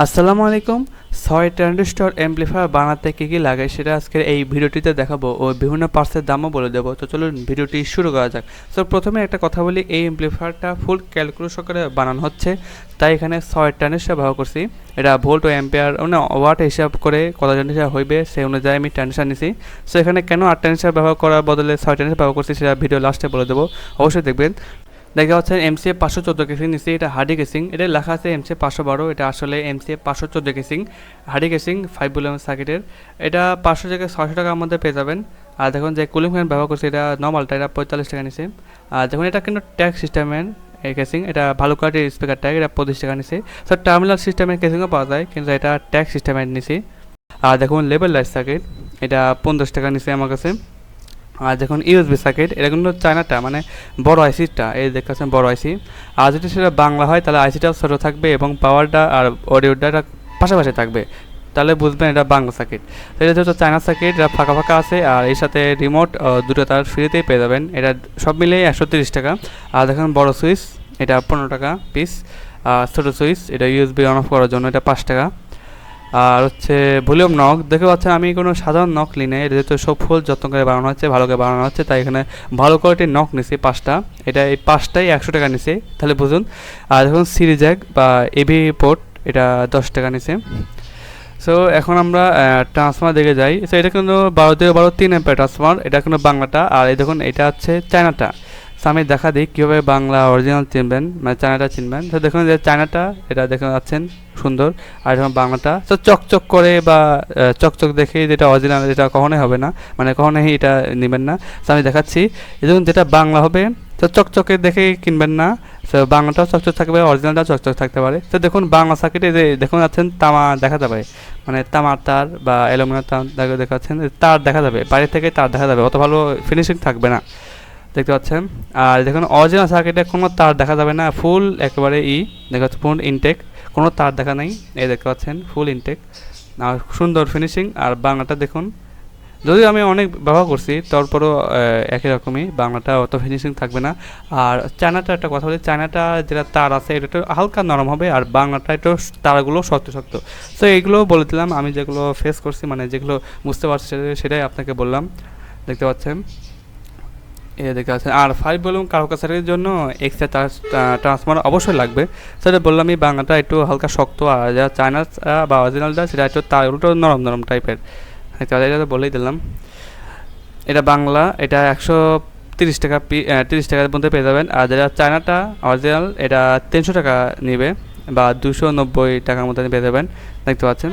আসসালামু আলাইকুম। ৬ transistor amplifier বানাতে কী কী লাগে সেটা আজকের এই ভিডিওটিতে দেখাবো ও বিভিন্ন পার্টসের দামও বলে দেবো। তো চলুন ভিডিওটি শুরু করা যাক। সো প্রথমে একটা কথা বলি, এই অ্যাম্প্লিফায়ারটা ফুল ক্যালকুলেশন সহকারে বানানো হচ্ছে, তাই এখানে ৬ ট্রানজিস্টর ব্যবহার করছি। এটা ভোল্ট ও অ্যাম্পিয়ার মানে ওয়াট হিসাব করে কত ট্রানজিস্টর হইবে সেই অনুযায়ী আমি ট্রানজিস্টর নিছি। সো এখানে কেন ৮ ট্রানজিস্টর ব্যবহার করার বদলে ৬ ট্রানজিস্টর ব্যবহার করছি সেটা ভিডিও লাস্টে বলে দেবো, অবশ্যই দেখবেন। দেখা হচ্ছে এমসিএ 514 কেসিং নিচ্ছি, এটা হার্ডি কেসিং, এটা লেখা আছে এমসিএ 512, এটা আসলে এমসিএ 514 কেসিং হার্ডি কেসিং 5 ভলিউম সার্কিটের। এটা 500 থেকে 600 টাকার মধ্যে পেয়ে যাবেন। আর দেখুন যে কুলিং ফ্যান ব্যবহার করছি, এটা নর্মালটা, এটা 45 টাকা নিছে। আর দেখুন এটা কিন্তু ট্যাগ সিস্টেমের এই কেসিং, এটা ভালো কোয়ালিটির স্পিকার ট্যাগ, এটা 25 টাকা নিছে। তো টার্মিনাল সিস্টেমের কেসিংও পাওয়া যায়, কিন্তু এটা ট্যাগ সিস্টেমের নিছি। আর দেখুন লেবেল লাইট সার্কিট, এটা 50 টাকা নিছে আমার কাছে। আর দেখুন ইউএসবি সার্কিট, এটা কিন্তু চায়নাটা মানে বড় আইসিটা, এই দেখাচ্ছেন বড় আইসি। আর যদি সেটা বাংলা হয় তাহলে আইসিটাও ছোটো থাকবে এবং পাওয়ারটা আর অডিওটা পাশাপাশি থাকবে, তাহলে বুঝবেন এটা বাংলা সার্কিট। তো এটা হচ্ছে চায়না সার্কিট, এটা ফাঁকা ফাঁকা আছে আর এর সাথে রিমোট দুটো তার ফ্রিতেই পেয়ে যাবেন। এটা সব মিলিয়ে 130 টাকা। আর দেখুন বড় সুইচ, এটা 15 টাকা পিস। আর ছোটো সুইচ, এটা ইউএসবি অন অফ করার জন্য, এটা 5 টাকা। আর হচ্ছে ভলিউম নক, দেখতে পাচ্ছেন আমি কোনো সাধারণ নক নিই নাই, যেহেতু সব ফুল যত্ন করে বানানো হচ্ছে, ভালো করে বানানো হচ্ছে, তাই এখানে ভালো কোয়ালিটির নক নিছি 5টা। এটা এই 5টাই 100 টাকা নিছে, তাহলে বুঝুন। আর দেখুন সিরিজ জ্যাক বা এভি পোর্ট, এটা 10 টাকা নিছে। সো এখন আমরা ট্রান্সফার দিকে যাই। সো এটা কিন্তু 12-12 3 অ্যাম্পিয়ার ট্রান্সফার, এটা কিন্তু বাংলাটা। আর এই দেখুন এটা হচ্ছে চায়নাটা। সো আমি দেখা দিই কীভাবে বাংলা অরিজিনাল চিনবেন, মানে চায়নাটা চিনবেন। তো দেখুন যে চায়নাটা, এটা দেখতে পাচ্ছেন সুন্দর। আর যখন বাংলাটা তো চকচক করে বা চকচক দেখে যেটা অরিজিনাল, যেটা কখনোই হবে না, মানে কখনোই এটা নেবেন না। তো আমি দেখাচ্ছি, দেখুন যেটা বাংলা হবে তো চকচকে দেখে কিনবেন না। তো বাংলাটাও চকচক থাকবে, অরিজিনালটাও চকচক থাকতে পারে। তো দেখুন বাংলা সার্কিটে যে দেখুন যাচ্ছেন তামা দেখা যাবে, মানে তামার তার বা অ্যালুমিনিয়াম তার দেখাচ্ছেন, তার দেখা যাবে, বাইরে থেকে তার দেখা যাবে, অত ভালো ফিনিশিং থাকবে না, দেখতে পাচ্ছেন। আর দেখুন অরিজিনাল সার্কিটে কোনো তার দেখা যাবে না, ফুল একেবারে দেখা যাচ্ছে ফুল ইনটেক, কোনো তার দেখা নেই, এই দেখতে পাচ্ছেন ফুল ইনটেক আর সুন্দর ফিনিশিং। আর বাংলাটা দেখুন, যদিও আমি অনেক ব্যবহার করছি তারপরেও একই রকমই, বাংলাটা অত ফিনিশিং থাকবে না। আর চায়নাটা একটা কথা বলি, চায়নাটা যেটা তার আছে এটা একটু হালকা নরম হবে, আর বাংলাটা একটু তারগুলো শক্ত শক্ত। সো এইগুলো বলে দিলাম, আমি যেগুলো ফেস করছি মানে যেগুলো বুঝতে পারছি সেটাই আপনাকে বললাম, দেখতে পাচ্ছেন। দেখতে পাচ্ছেন। আর 5 ভলিউম কারোকাসারের জন্য এক্সট্রা ট্রান্সফর্মার অবশ্যই লাগবে, সেটা বললাম। এই বাংলাটা একটু হালকা শক্ত, আর যা চায়না বা অরিজিনালটা সেটা একটু তার একটু নরম নরম টাইপের, এটা তো বলেই দিলাম। এটা বাংলা, এটা 130 টাকা 30 টাকার মধ্যে পেয়ে যাবেন। আর যেটা চায়নাটা অরিজিনাল, এটা 300 টাকা নেবে বা 290 টাকার মধ্যে পেয়ে যাবেন, দেখতে পাচ্ছেন।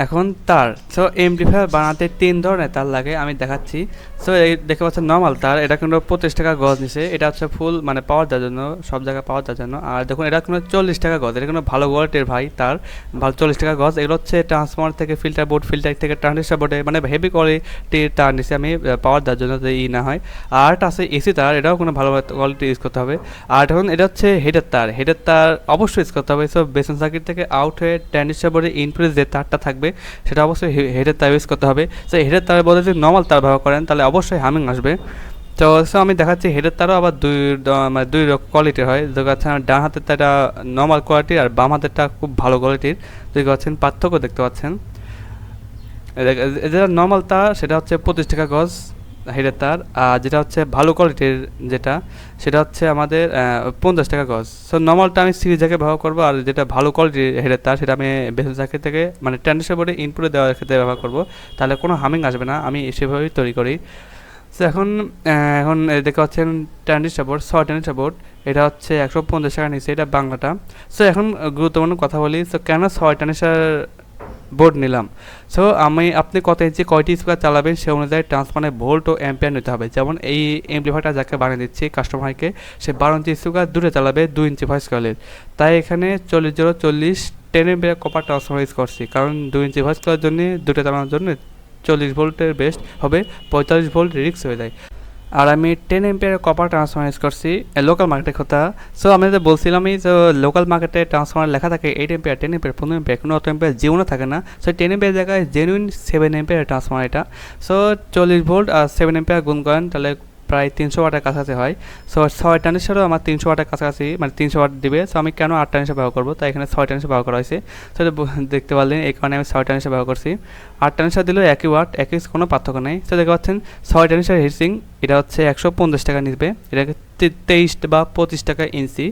এখন তার, সো এমপ্লিফায়ার বানাতে 3 ধরনের তার লাগে, আমি দেখাচ্ছি। সো এই দেখতে পাচ্ছেন নর্মাল তার, এটা কিন্তু 25 টাকা গজ নিছে, এটা হচ্ছে ফুল মানে পাওয়ার দেওয়ার জন্য, সব জায়গায় পাওয়ার দেওয়ার জন্য। আর দেখুন এটা কিন্তু 40 টাকা গজ, এটা কিন্তু ভালো কোয়ালিটির ভাই তার, ভালো 40 টাকা গজ। এগুলো হচ্ছে ট্রান্সফর্মার থেকে ফিল্টার বোর্ড, ফিল্টার থেকে ট্রানজিস্টর বোর্ডে, মানে হেভি কোয়ালিটির তার নিছে আমি পাওয়ার দেওয়ার জন্য, যদি না হয়। আর একটা আছে এসি তার, এটাও কোনো ভালো কোয়ালিটি ইউজ করতে হবে। আর এখন এটা হচ্ছে হেডের তার, হেডের তার অবশ্যই ইউজ করতে হবে। সো বেসন সার্কিট থেকে আউট হয়ে ট্রানজিস্টর বোর্ডে ইনপুটে যে তারটা থাকবে সেটা অবশ্যই হেডের তার ইউজ করতে হবে। সো হেডের তারের বদলে যদি নর্মাল তার ব্যবহার করেন তাহলে অবশ্যই হামিং আসবে। তো আমি দেখাচ্ছি হেডের তারও আবার দুই কোয়ালিটির হয়, দেখাচ্ছেন ডান হাতের তারটা নর্মাল কোয়ালিটির আর বাম হাতেরটা খুব ভালো কোয়ালিটির, দেখতে পাচ্ছেন পার্থক্য দেখতে পাচ্ছেন। যেটা নর্মাল তার সেটা হচ্ছে 25 টাকা গজ হেডের তার, আর যেটা হচ্ছে ভালো কোয়ালিটির যেটা সেটা হচ্ছে আমাদের 50 টাকা গজ। সো নর্মালটা আমি সিরিজ জ্যাকে ব্যবহার করবো, আর যেটা ভালো কোয়ালিটির হেডের তার সেটা আমি বেসন জ্যাকের থেকে মানে ট্রানজিস্টর বোর্ডে ইনপুটে দেওয়ার ক্ষেত্রে ব্যবহার করবো, তাহলে কোনো হামিং আসবে না, আমি সেভাবেই তৈরি করি। সো এখন দেখতে পাচ্ছেন ট্রানজিস্টর বোর্ড, 6 ট্রানজিস্টর বোর্ড, এটা হচ্ছে 150 টাকা নিচ্ছে, এটা বাংলাটা। সো এখন গুরুত্বপূর্ণ কথা বলি, সো কেন 6 ট্রানজিস্টর বোর্ড নিলাম। সো আপনি কত ইঞ্চি কয়টি স্পিকার চালাবেন সে অনুযায়ী ট্রান্সফর্মারে ভোল্ট ও অ্যাম্পিয়ার নিতে হবে। যেমন এই এমপ্লিফায়ারটা যাকে বানিয়ে দিচ্ছি কাস্টমারকে, সে 12 ইঞ্চি স্পিকার দূরে চালাবে 2 ইঞ্চি ভয়েস কয়েলের, তাই এখানে 40-0-40 10 এম্পিয়ার কপার ট্রান্সফর্মার ইউজ করছি, কারণ 2 ইঞ্চি ভয়েস কয়েলের জন্য দুটো চালানোর জন্য 40 ভোল্টের বেস্ট হবে, 45 ভোল্ট রিক্স হয়ে যায়। আর আমি 10 এম্পিয়ার কপার ট্রান্সফর্মার ইউজ করছি লোকাল মার্কেটের কথা। সো আমি তো বলছিলামই যে লোকাল মার্কেটে ট্রান্সফর্মার লেখা থাকে 8 এম্পিয়ার 10 এম্পিয়ার 15 এম্পিয়ার, কোনো অত এম্পিয়ার জীবনে থাকে না। সো 10 এম্পিয়ার জায়গায় জেনুইন 7 এম্পিয়ার ট্রান্সফর্মার এটা। সো 40 ভোল্ট আর 7 এম্পিয়ার গুণ করেন তাহলে প্রায় 300 ওয়াটের কাছাকাছি হয়। সো 6 ট্রানজিস্টারও আমার 300 ওয়াটের কাছাকাছি, মানে 300 ওয়াট দিবে। সো আমি কেন 8 ট্রানজিস্টার ব্যবহার করবো, তাই এখানে 6 ট্রানজিস্টার ব্যবহার করা হয়েছে। সো দেখতে পারলেন, এই কারণে আমি 6 ট্রানজিস্টার ব্যবহার করছি। 8 ট্রানজিস্টার দিলেও একই ওয়াট, একই, কোনো পার্থক্য নেই। সো দেখতে পাচ্ছেন 6 ট্রানজিস্টার হিটসিং, এটা হচ্ছে 150 টাকা নিবে, এটাকে 23 বা 25 টাকা ইঞ্চি।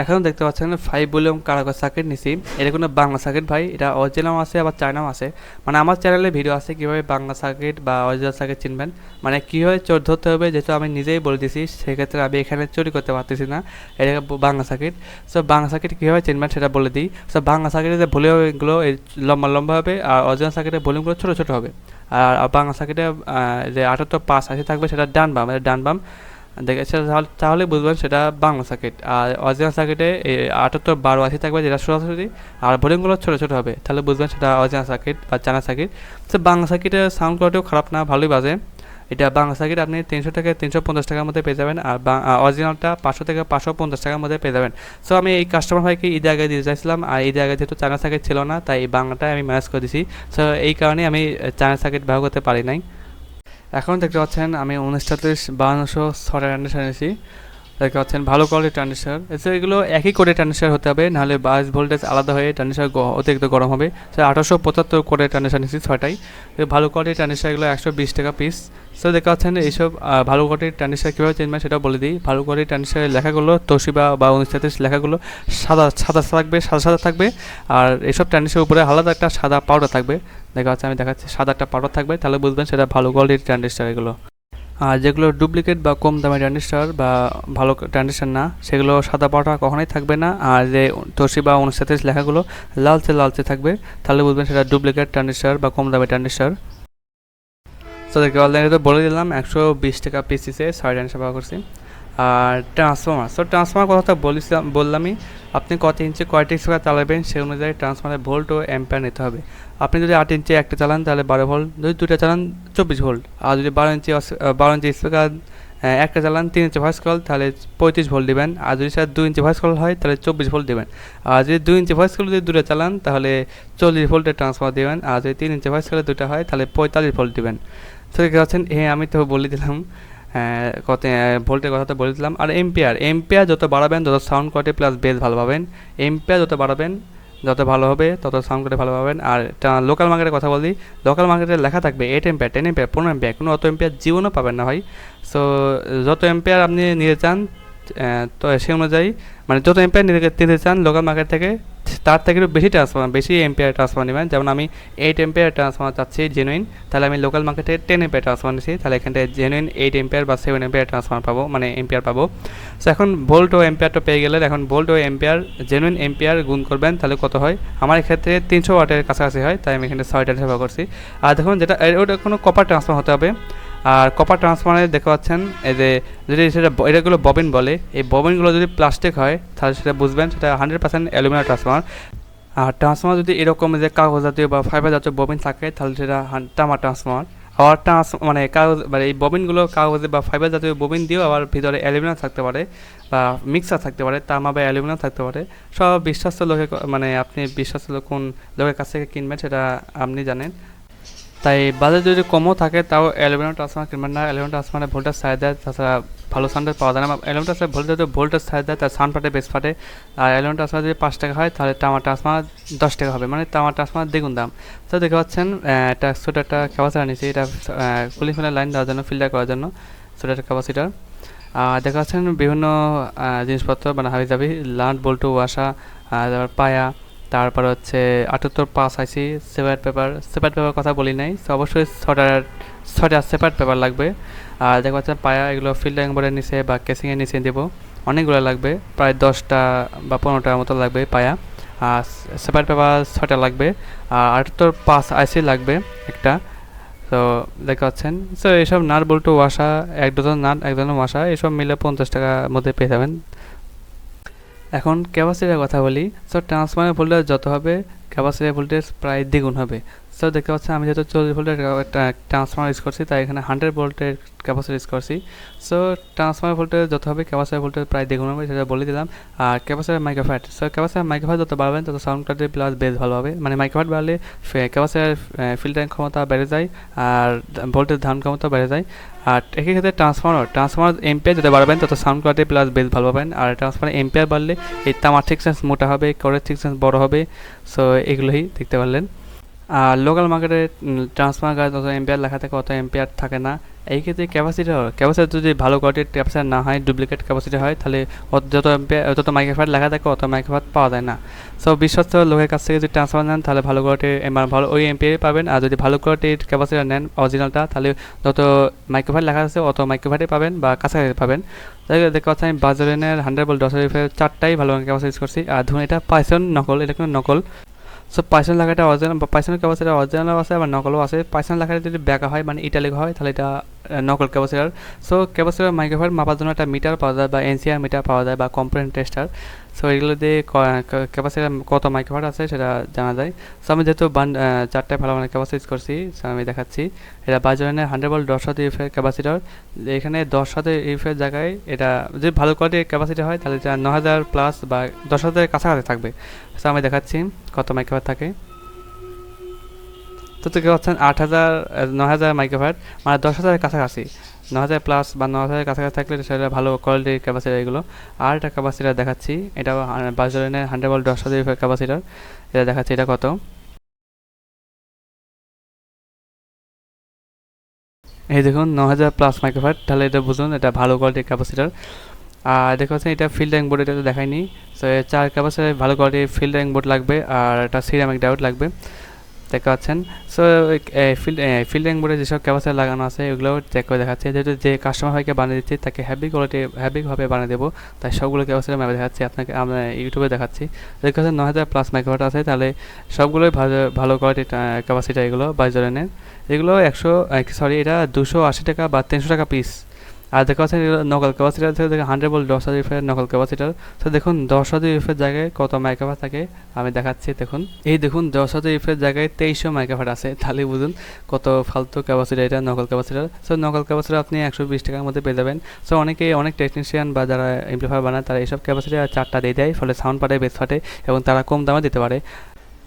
এখন দেখতে পাচ্ছেন 5 ভলিউম কারাগার সার্কিট নিছি। এটা কোনো বাংলা সার্কিট ভাই, এটা অরিজিনাল আছে আবার চায়নাও আছে। মানে আমার চ্যানেলে ভিডিও আছে কীভাবে বাংলা সার্কিট বা অরিজিনাল সার্কিট চিনবেন, মানে কীভাবে চোর ধরতে হবে, যেহেতু আমি নিজেই বলে দিছি, সেক্ষেত্রে আমি এখানে চুরি করতে পারতেছি না। এটা Bangla circuit. So Bangla circuit কীভাবে চিনবেন সেটা বলে দিই। সো বাংলা সার্কিটে যে ভলিউমগুলো লম্বা লম্বা হবে, আর অরিজিনাল সার্কিটের ভলিউমগুলো ছোটো ছোটো হবে। আর বাংলা সার্কিটে যে 78/5 থাকবে সেটা ডান বাম, ডান বাম দেখেছে, তাহলে বুঝবেন সেটা বাংলা সার্কিট। আর অরিজিনাল সার্কিটে 78/12 থাকবে, যেটা সরাসরি, আর ভলিউমগুলো ছোটো ছোটো হবে, তাহলে বুঝবেন সেটা অরিজিনাল সার্কিট বা চায়না সার্কিট। তো বাংলা সার্কিটের সাউন্ড কোয়ালিটিও খারাপ না, ভালোই বাজে। এটা বাংলা সার্কিট আপনি 300 থেকে 350 টাকার মধ্যে পেয়ে যাবেন, আর অরিজিনালটা 500 থেকে 550 টাকার মধ্যে পেয়ে যাবেন। সো আমি এই কাস্টমার ভাইকে ঈদের আগে দিতে চাইছিলাম, আর ঈদের আগে যেহেতু চায়না সার্কিট ছিল না, তাই এই বাংলাটাই আমি ম্যানেজ করে দিছি। সো এই কারণে আমি চায়না সার্কিট ব্যবহার করতে পারি নাই। এখন দেখতে পাচ্ছেন আমি 19-5200 ট্রানজিস্টার নিয়েছি। দেখতে পাচ্ছেন ভালো কোয়ালিটির ট্রানজিস্টার। এছাড়া এগুলো একই কোডের ট্রানজিস্টার হতে হবে, নাহলে বাস ভোল্টেজ আলাদা হয়ে ট্রানজিস্টার অতিরিক্ত গরম হবে। সো 1875 কোডের ট্রানজিস্টার নিয়েছি 6টাই। ভালো কোয়ালিটির ট্রানজিস্টার এগুলো 120 টাকা পিস। সো দেখতে পাচ্ছেন এইসব ভালো কোয়ালিটির ট্রানজিস্টার কীভাবে চিনবেন সেটাও বলে দিই। ভালো কোয়ালিটির ট্রানজিস্টারের লেখাগুলো, তোশিবা বা 1933 লেখাগুলো সাদা সাদা থাকবে, সাদা সাদা থাকবে। আর এইসব ট্রানজিস্টারের উপরে আলাদা একটা সাদা পাউডার থাকবে। দেখা যাচ্ছে, আমি দেখাচ্ছি, সাদা একটা পাউডার থাকবে, তাহলে বুঝবেন সেটা ভালো কোয়ালিটির ট্রানজিস্টার এগুলো। আর যেগুলো ডুপ্লিকেট বা কম দামি ট্রানজিস্টার বা ভালো ট্রানজিস্টার না, সেগুলো সাদা পাউডার কখনোই থাকবে না। আর যে তোশিবা 1933 লেখাগুলো লালচে লালচে থাকবে, তাহলে বুঝবেন সেটা ডুপ্লিকেট ট্রানজিস্টার বা কম দামি ট্রানজিস্টার। তো দেখতে অনলাইনে তো বলে দিলাম 120 টাকা পিসিসে 6 ট্রানজিস্টার ব্যবহার করছি। আর ট্রান্সফর্মার, সো ট্রান্সফর্মার কথা বললামই। আপনি কত ইঞ্চি কয়টি স্কোয়ার চালাবেন সেই অনুযায়ী ট্রান্সফর্মারের ভোল্ট ও অ্যাম্পিয়ার নিতে হবে। আপনি যদি 8 ইঞ্চি একটা চালান তাহলে 12 ভোল্ট, যদি দুটো চালান 24 ভোল্ট। আর যদি 12 ইঞ্চি স্পিকার একটা চালান 3 ইঞ্চি ভয়েস কল, তাহলে 35 ভোল্ট দেবেন। আর যদি স্যার 2 ইঞ্চি ভয়েস কল হয় তাহলে 24 ভোল্ট দেবেন। আর যদি 2 ইঞ্চি ভয়েস কল যদি দুটো চালান তাহলে 40 ভোল্টের ট্রান্সফর্মার দেবেন। আর যদি 3 ইঞ্চি ভয়েস কলে দুটো হয় তাহলে 45 ভোল্ট দেবেন। তো দেখতে পাচ্ছেন, আমি তো বলে দিলাম কত ভোল্টের কথা তো বলে দিলাম। আর এম্পিয়ার যত বাড়াবেন তত সাউন্ড কোয়ালিটি প্লাস বেস ভালো পাবেন। এম্পিয়ার যত বাড়াবেন যত ভালো হবে, তত সাউন্ড কোয়ালিটি ভালো পাবেন। আর লোকাল মার্কেটের কথা বলি, লোকাল মার্কেটে লেখা থাকবে 8 এম্পিয়ার, 10 এম্পিয়ার, 15 এম্পিয়ার, কোনো অত এম্পিয়ার জীবনও পাবেন না ভাই। সো যত এম্পিয়ার আপনি নিতে চান, তো সেই অনুযায়ী, মানে যত এম্পিয়ার নিতে চান লোকাল মার্কেট থেকে, তার থেকে একটু বেশি এম্পিয়ার ট্রান্সফর্মার নেবেন। যেমন আমি 8 এম্পিয়ার ট্রান্সফর্মার চাচ্ছি জেনুইন, তাহলে আমি লোকাল মার্কেটে 10 এম্পিয়ার ট্রান্সফর্মার নিচ্ছি, তাহলে এখান থেকে জেনুইন 8 এম্পিয়ার বা 7 এম্পিয়ার ট্রান্সফর্মার পাবো, মানে এম্পিয়ার পাবো। সো এখন ভোল্ট ও এম্পিয়ারটা পেয়ে গেলে, এখন ভোল্ট ও এম্পিয়ার জেনুইন এম্পিয়ার গুণ করবেন, তাহলে কত হয়। আমার ক্ষেত্রে 300 ওয়াটের কাছাকাছি হয়, তাই আমি এখানে 6 ট্রান্সফার ব্যবহার করছি। আর দেখুন, যেটা ওটা কোনো কপার ট্রান্সফার হতে হবে। আর কপার ট্রান্সফর্মারে দেখতে পাচ্ছেন এই যে, যদি সেটা এটাগুলো ববিন বলে, এই ববিনগুলো যদি প্লাস্টিক হয় তাহলে সেটা বুঝবেন সেটা 100% অ্যালুমিনিয়াম ট্রান্সফর্মার। আর ট্রান্সফর্মার যদি এরকম যে কাগজ জাতীয় বা ফাইবার জাতীয় ববিন থাকে তাহলে সেটা তামা ট্রান্সফর্মার। আবার মানে কাগজ, মানে এই ববিনগুলো কাগজে বা ফাইবার জাতীয় ববিন দিয়েও আবার ভিতরে অ্যালুমিনিয়াম থাকতে পারে বা মিক্সার থাকতে পারে, তামা বা অ্যালুমিনিয়াম থাকতে পারে। সব বিশ্বাস্ত লোকে, মানে আপনি বিশ্বাস্ত কোন লোকের কাছ থেকে কিনবেন সেটা আপনি জানেন। তাই বাজার যদি কমও থাকে তাও অ্যালুমিনিয়াম ট্রান্সফর্মার কিনবেন না। অ্যালুমিনিয়াম ট্রান্সফর্মারে ভোল্টেজ সাইজ দেয়, তাছাড়া ভালো সাউন্ডের পাওয়া যায় না। অ্যালুমিনিয়াম ট্রান্সফর্মার ভোল্টেজ সাইজ দেয়, তার সাউন্ড ফাটে, বেস ফাটে। আর অ্যালুমিনিয়াম ট্রান্সফর্মার যদি 5 টাকা হয় তাহলে তামা ট্রান্সফর্মার 10 টাকা হবে, মানে তামা ট্রান্সফর্মার দ্বিগুণ দাম। তো দেখতে পাচ্ছেন একটা ছোটো একটা ক্যাপাসিটার নিয়েছি, এটা কুলিং ফ্যানের লাইন দেওয়ার জন্য, ফিল্টার করার জন্য ছোটো একটা ক্যাপাসিটার। দেখা যাচ্ছেন বিভিন্ন জিনিসপত্র, মানে হাবিজাবি লাট, বল্টু, ওয়াশা, তারপর পায়া, তারপর হচ্ছে 78/5 আইসি, সেপারেট পেপার কথা বলি নাই। তো অবশ্যই 6টা সেপারেট পেপার লাগবে। আর দেখা যাচ্ছে পায়া, এগুলো ফিল্টারিং বোর্ডের নিচে বা কেসিংয়ের নিচে দেবো, অনেকগুলো লাগবে, প্রায় 10টা বা 15টার মতো লাগবে পায়া। আর সেপারেট পেপার 6টা লাগবে। আর 78/5 আইসি লাগবে একটা। তো দেখা পাচ্ছেন, সো এইসব নাট, বল্টু, ওয়াশা, 1 ডজন নাট, 1 ডজন ওয়াশা, এসব মিলে 50 টাকার মধ্যে পেয়ে যাবেন। এখন ক্যাপাসিটির কথা বলি। সো ট্রান্সফর্মার ভোল্টেজ যত হবে ক্যাপাসিটার ভোল্টেজ প্রায় দ্বিগুণ হবে। সো দেখতে পাচ্ছেন আমি যেহেতু 40 ভোল্টের একটা ট্রান্সফর্মার ইউজ করছি, তাই এখানে 100 ভোল্টের ক্যাপাসিটি ইউজ করছি। সো ট্রান্সফর্মার ভোল্টেজ যত হবে ক্যাপাসিটার ভোল্টেজ প্রায় দ্বিগুণ হবে, সেটা বলে দিলাম। আর capacitor microfarad, so capacitor microfarad যত বাড়বেন তত সাউন্ড কোয়ালিটি প্লাস বেস ভালো হবে। মানে মাইক্রোফ্যাট বাড়লে ক্যাপাসিটার ফিল্টারিং ক্ষমতা বেড়ে যায় আর ভোল্টেজ ধারণ ক্ষমতা বেড়ে যায়। আর একই ক্ষেত্রে ট্রান্সফর্মার এম্পিয়ার যত বাড়বেন তত সাউন্ড কোয়ালিটি প্লাস বেস ভালো পাবেন। আর ট্রান্সফর্মার এম্পিয়ার বাড়লে এই তামার থিকনেস মোটা হবে, কোরের থিকনেস বড় হবে। সো এগুলোই দেখতে পারলেন। আর লোকাল মার্কেটে ট্রান্সফর্মার গাছ যত এম্পিয়ার লেখা থাকে অত এম্পিয়ার থাকে না। এই ক্ষেত্রে ক্যাপাসিটার যদি ভালো কোয়ালিটির ক্যাপাসিটার না হয়, ডুপ্লিকেট ক্যাপাসিটি হয়, তাহলে যত এম্পিয়ার যত মাইক্রোফ্যাট লেখা থাকে অত মাইক্রোফ্যাট পাওয়া যায় না। সো বিশ্বস্ত লোকের কাছ থেকে যদি ট্রান্সফর্মার নেন তাহলে ভালো কোয়ালিটির ভালো ওই এম্পিয়ারই পাবেন। আর যদি ভালো কোয়ালিটির ক্যাপাসিটার নেন অরিজিনালটা, তাহলে যত মাইক্রোফ্যাট লেখা আছে অত মাইক্রোফ্যাটই পাবেন বা কাছাকাছি পাবেন। তাই দেখতে পাচ্ছি আমি বাজারের 100 ভোল্ট 10 চারটাই ভালো ক্যাপাসিটি ইউজ করছি। আর ধরুন এটা পাইথন নকল, এটা কিন্তু নকল। সো পাইথন লেখাটা অরিজিনাল বা পাইথনের ক্যাপাসিটার অরিজিনালও আছে আবার নকলও আছে। পাইথন লেখাটা যদি ব্যাকা হয় মানে ইটালিক হয় তাহলে এটা নকল ক্যাপাসিটার। সো ক্যাপাসিটার মাইক্রোফ্যাট মাপার জন্য একটা মিটার পাওয়া যায় বা এনসিআর মিটার পাওয়া যায় বা কম্পোনেন্ট টেস্টার। সো এগুলো দিয়ে ক্যাপাসিটার কত মাইক্রোফ্যাট আছে সেটা জানা যায়। সো আমি যেহেতু চারটায় ভালো মানে ক্যাপাসিটি ইউজ করছি, সো আমি দেখাচ্ছি। এটা বাজারের 100 ভোল্ট 10 ইউফের ক্যাপাসিটার। এখানে 10 ইউফের জায়গায় এটা যদি ভালো কোয়ালিটির ক্যাপাসিটি হয় তাহলে এটা 9000 প্লাস বা 10,000 কাছাকাছি থাকবে। সো আমি দেখাচ্ছি কত মাইক্রোফ্যাট থাকে। তো দেখতে পাচ্ছেন 8,000 9,000 মাইক্রোফ্যাট মানে 10,000 কাছাকাছি। 9,000 প্লাস বা 9,000 কাছাকাছি থাকলে সেটা ভালো কোয়ালিটির ক্যাপাসিটার এগুলো। আর একটা ক্যাপাসিটার দেখাচ্ছি, এটা বাজারের 100 ভোল্ট 10,000 ক্যাপাসিটার। এটা দেখাচ্ছি এটা কত। এই দেখুন 9,000 প্লাস মাইক্রোফ্যাট, তাহলে এটা বুঝুন এটা ভালো কোয়ালিটির ক্যাপাসিটার। আর দেখতে পাচ্ছেন এটা ফিল্টারিং বোর্ড, এটা তো দেখায়নি। সো 4 ক্যাপাসিটার ভালো কোয়ালিটির ফিল্টারিং বোর্ড লাগবে আর একটা সিরামিক ডায়োড লাগবে, দেখতে পাচ্ছেন। সো ফিল্টারিং বোর্ডে যেসব ক্যাপাসিটার লাগানো আছে এগুলো চেক করে দেখাচ্ছে। যেহেতু যে কাস্টমার ভাইকে বানিয়ে দিচ্ছি তাকে হ্যাভিভাবে বানিয়ে দেবো, তাই সবগুলো ক্যাপাসিটার ম্যাপে দেখাচ্ছি আপনাকে, আমরা ইউটিউবে দেখাচ্ছি। দেখতে পাচ্ছেন 9,000 প্লাস মাইক্রোফ্যাট আছে, তাহলে সবগুলোই ভালো কোয়ালিটির ক্যাপাসিটার এগুলো বাইজরেনের। এগুলো এটা 280 টাকা বা 300 টাকা পিস। আর দেখতে পাচ্ছেন নকল ক্যাপাসিটার থেকে দেখে 100 ভোল্ট 10,000 ইউফের নকল ক্যাপাসিটার। তো দেখুন 10,000 ইউফের জায়গায় কত মাইক্রোফ্যাট থাকে আমি দেখাচ্ছি। দেখুন 10,000 ইউফের জায়গায় 2300 মাইক্রোফ্যাট আছে, তাহলে বুঝুন কত ফালতু ক্যাপাসিটার এটা নকল ক্যাপাসিটার। সো নকল ক্যাপাসিটার আপনি 120 টাকার মধ্যে পেয়ে যাবেন। সো অনেক টেকনিশিয়ান বা যারা এমপ্লিফায়ার বানায় তারা এইসব ক্যাপাসিটার 4টা দিয়ে দেয়, ফলে সাউন্ড ফাটে, বেস ফাটে এবং তারা কম দামে দিতে পারে।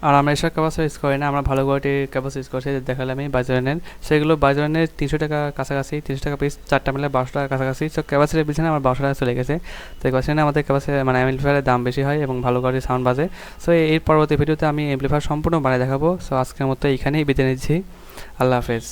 আর আমরা এসব ক্যাপাসিটি ইউজ করি না, আমরা ভালো কোয়ালিটির ক্যাপাসিটি ইউজ করছি। দেখালাম আমি বাজারের, সেগুলো বাজারের 300 টাকা কাছাকাছি, 300 টাকা পিস, 4টা মিলে 1200 টাকা কাছাকাছি। সব ক্যাপাসিটির পিছনে আমার 1200 টাকা চলে গেছে। তো ক্যাপাসিটি আমাদের ক্যাপাসিটি মানে অ্যাম্পলিফায়ারের দাম বেশি হয় এবং ভালো কোয়ালিটির সাউন্ড বাজে। সো এর পরবর্তী ভিডিওতে আমি অ্যাম্পলিফায়ার সম্পূর্ণ বানিয়ে দেখাবো। সো আজকের মতো এইখানেই বিদায় নিচ্ছি, আল্লাহ হাফেজ।